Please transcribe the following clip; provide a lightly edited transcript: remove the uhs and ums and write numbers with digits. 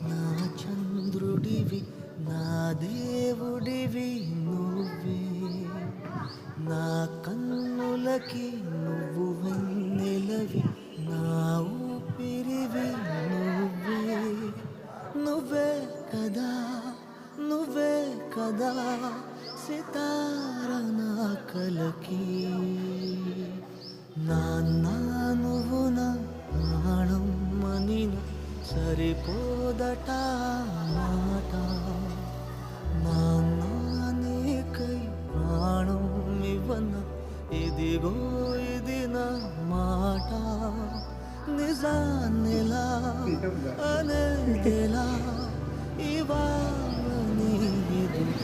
నా చంద్రుడివి నా దేవుడివి నువ్వే నా కన్నులకి నువ్వు వెన్నెలవి నా ఊపిరివి నువ్వే నువ్వే కదా నువ్వే కదా సితార నా కలకి నాన్న నువ్వు నా ప్రాణం మనిన సరిపోదట మాట నాన్న నీకై ప్రాణం ఇవ్వన ఇదిగో ఇది నా మాట నిజాన్నిలా అనేలా ఇవాళ నీ ఎదుట